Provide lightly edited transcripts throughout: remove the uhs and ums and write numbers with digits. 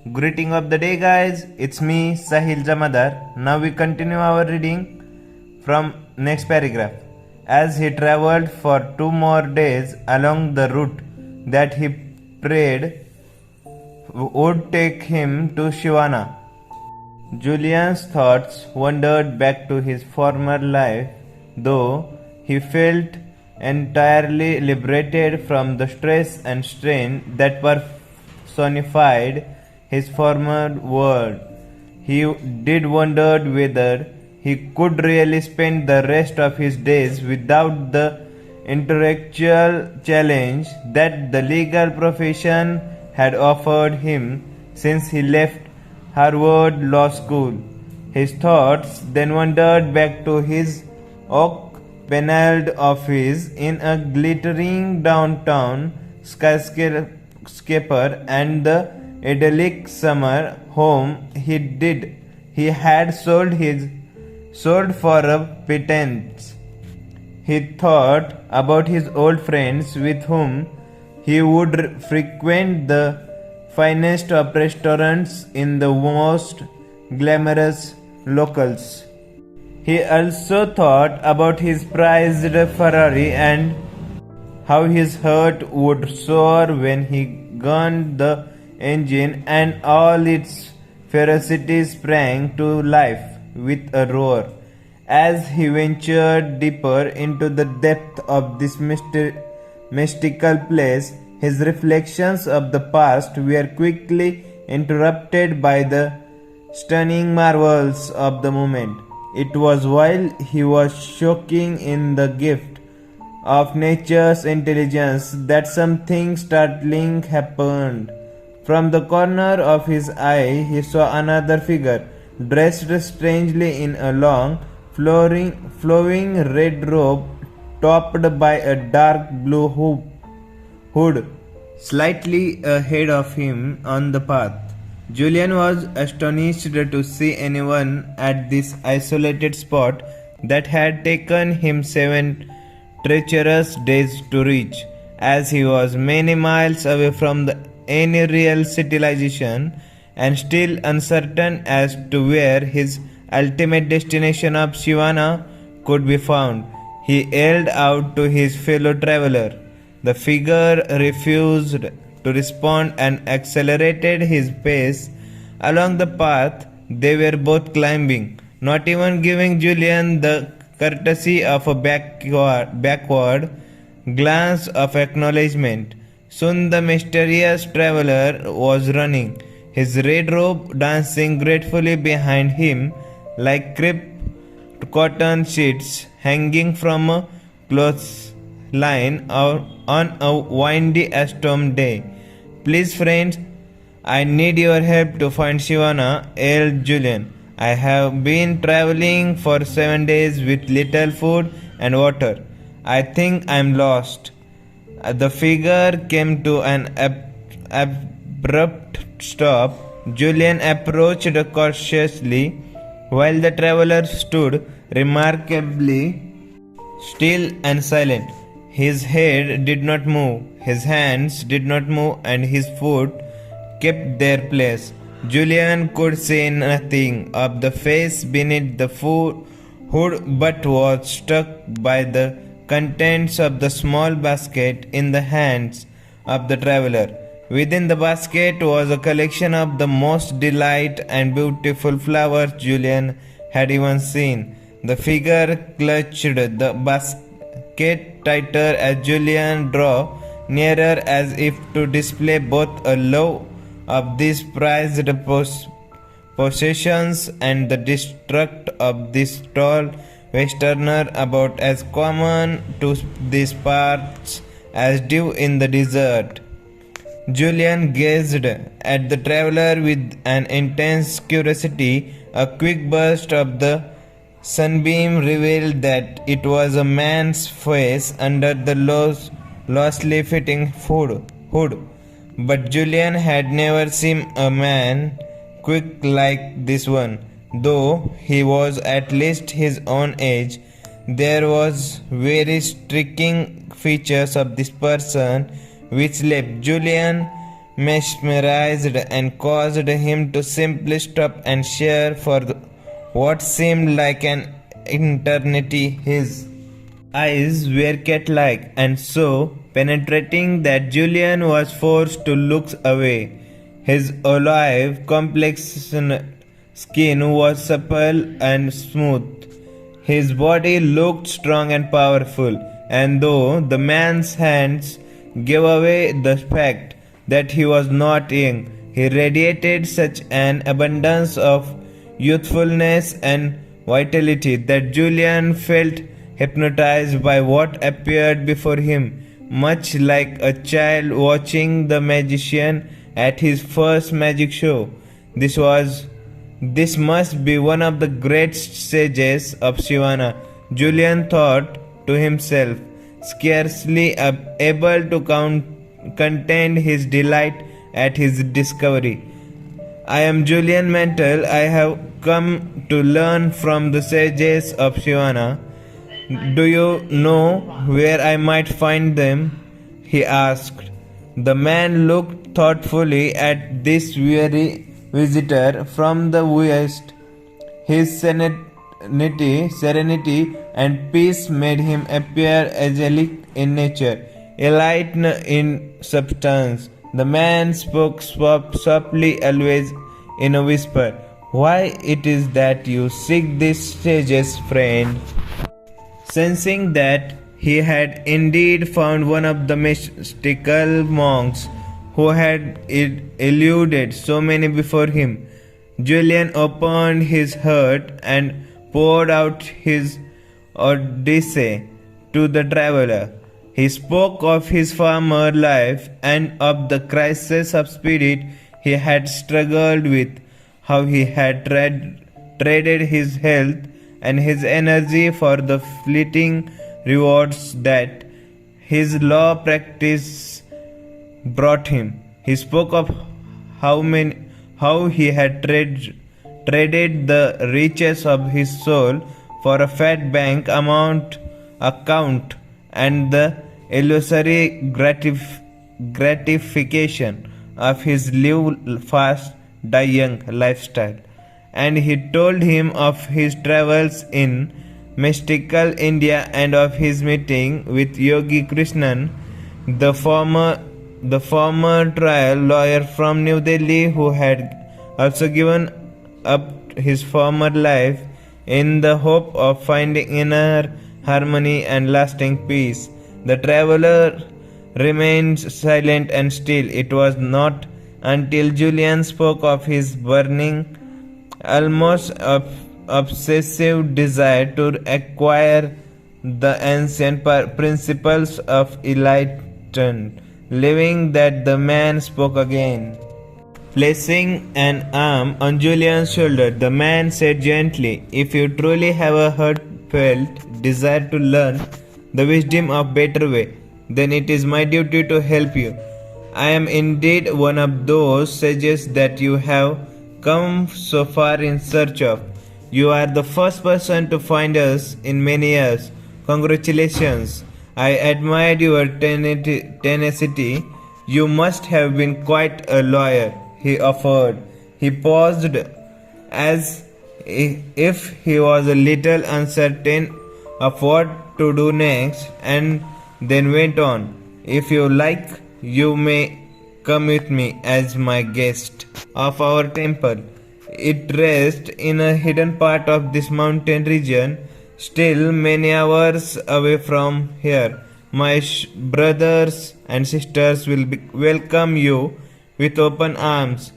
Greeting of the day, guys. It's me, Sahil Jamadar. Now we continue our reading from next paragraph. As he traveled for 2 more days along the route that he prayed would take him to Shivana, Julian's thoughts wandered back to his former life, though he felt entirely liberated from the stress and strain that personified his former world. He did wonder whether he could really spend the rest of his days without the intellectual challenge that the legal profession had offered him since he left Harvard Law School. His thoughts then wandered back to his oak-paneled office in a glittering downtown skyscraper and the idyllic summer home he had sold for a pittance. He thought about his old friends with whom he would frequent the finest of restaurants in the most glamorous locales. He also thought about his prized Ferrari and how his heart would soar when he gunned the engine and all its ferocity sprang to life with a roar. As he ventured deeper into the depth of this mystical place, his reflections of the past were quickly interrupted by the stunning marvels of the moment. It was while he was soaking in the gift of nature's intelligence that something startling happened. From the corner of his eye, he saw another figure, dressed strangely in a long, flowing red robe topped by a dark blue hood, slightly ahead of him on the path. Julian was astonished to see anyone at this isolated spot that had taken him 7 treacherous days to reach, as he was many miles away from any real civilization and still uncertain as to where his ultimate destination of Shivana could be found. He yelled out to his fellow traveler. The figure refused to respond and accelerated his pace along the path they were both climbing, not even giving Julian the courtesy of a backward glance of acknowledgement. Soon the mysterious traveler was running, his red robe dancing gratefully behind him like crepe cotton sheets hanging from a clothesline on a windy storm day. Please, friends, I need your help to find Shivana, yelled Julian. I have been traveling for 7 days with little food and water. I think I'm lost. The figure came to an abrupt stop. Julian approached cautiously while the traveler stood remarkably still and silent. His head did not move, his hands did not move, and his foot kept their place. Julian could see nothing of the face beneath the hood but was struck by the contents of the small basket in the hands of the traveler. Within the basket was a collection of the most delightful and beautiful flowers Julian had even seen. The figure clutched the basket tighter as Julian drew nearer, as if to display both a love of these prized possessions and the distrust of this tall Westerner, about as common to these parts as dew in the desert. Julian gazed at the traveler with an intense curiosity. A quick burst of the sunbeam revealed that it was a man's face under the loosely fitting hood. But Julian had never seen a man quick like this one. Though he was at least his own age, there was very striking features of this person which left Julian mesmerized and caused him to simply stop and stare for what seemed like an eternity. His eyes were cat-like and so penetrating that Julian was forced to look away. His olive, complexion skin was supple and smooth. His body looked strong and powerful, and though the man's hands gave away the fact that he was not young, he radiated such an abundance of youthfulness and vitality that Julian felt hypnotized by what appeared before him, much like a child watching the magician at his first magic show. This must be one of the great sages of Shivana, Julian thought to himself, scarcely able to contain his delight at his discovery. I am Julian Mantle. I have come to learn from the sages of Shivana. Do you know where I might find them? He asked. The man looked thoughtfully at this weary visitor from the west. His serenity and peace made him appear angelic in nature, enlightened in substance. The man spoke softly, always in a whisper. Why it is that you seek these sages, friend? Sensing that he had indeed found one of the mystical monks who had eluded so many before him, Julian opened his heart and poured out his Odyssey to the traveler. He spoke of his former life and of the crisis of spirit he had struggled with, how he had traded his health and his energy for the fleeting rewards that his law practice brought him. He spoke of how he had traded the riches of his soul for a fat bank account and the illusory gratification of his live fast, die young lifestyle. And he told him of his travels in mystical India and of his meeting with Yogi Krishnan, the former trial lawyer from New Delhi who had also given up his former life in the hope of finding inner harmony and lasting peace. The traveler remained silent and still. It was not until Julian spoke of his burning, almost obsessive desire to acquire the ancient principles of enlightened living that the man spoke again. Placing an arm on Julian's shoulder, the man said gently, if you truly have a heartfelt desire to learn the wisdom of better way, then it is my duty to help you. I am indeed one of those sages that you have come so far in search of. You are the first person to find us in many years. Congratulations. I admired your tenacity. You must have been quite a lawyer, he offered. He paused as if he was a little uncertain of what to do next and then went on. If you like, you may come with me as my guest of our temple. It rests in a hidden part of this mountain region, still many hours away from here. My brothers and sisters will welcome you with open arms.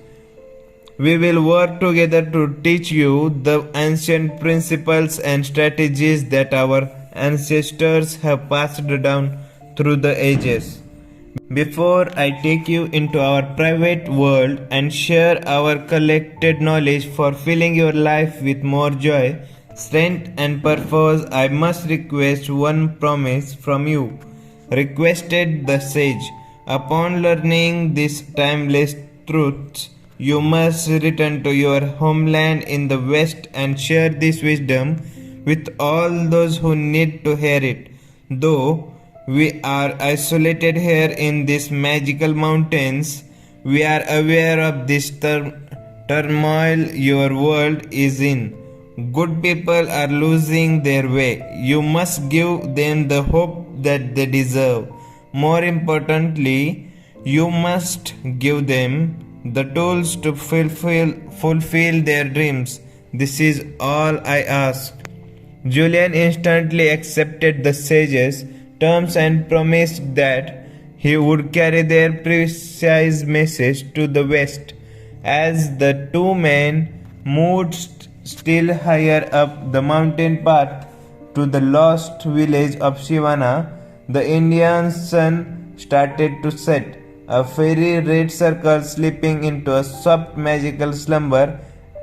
We will work together to teach you the ancient principles and strategies that our ancestors have passed down through the ages. Before I take you into our private world and share our collected knowledge for filling your life with more joy, strength and purpose, I must request one promise from you, requested the sage. Upon learning these timeless truths, you must return to your homeland in the west and share this wisdom with all those who need to hear it. Though we are isolated here in these magical mountains, We are aware of this turmoil your world is in. Good people are losing their way. You must give them the hope that they deserve. More importantly, you must give them the tools to fulfill their dreams. This is all I ask. Julian instantly accepted the sage's terms and promised that he would carry their precise message to the west. As the two men moved still higher up the mountain path to the lost village of Shivana, the Indian sun started to set, a fairy red circle slipping into a soft magical slumber.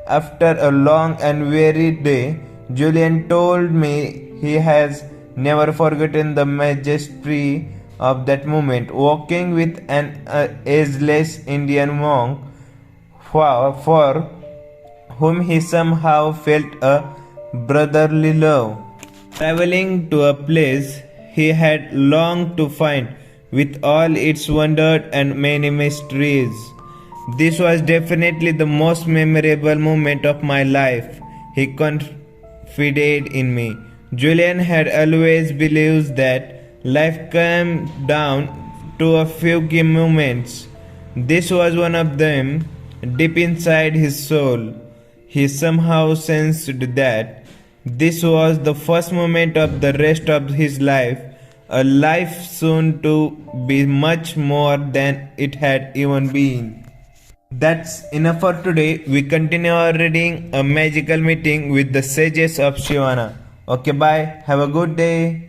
After a long and weary day, Julian told me he has never forgotten the majesty of that moment, walking with an ageless Indian monk for whom he somehow felt a brotherly love. Traveling to a place he had longed to find with all its wonder and many mysteries. This was definitely the most memorable moment of my life, he confided in me. Julian had always believed that life came down to a few key moments. This was one of them. Deep inside his soul, he somehow sensed that this was the first moment of the rest of his life, a life soon to be much more than it had even been. That's enough for today. We continue our reading A Magical Meeting with the Sages of Shivana. Okay, bye. Have a good day.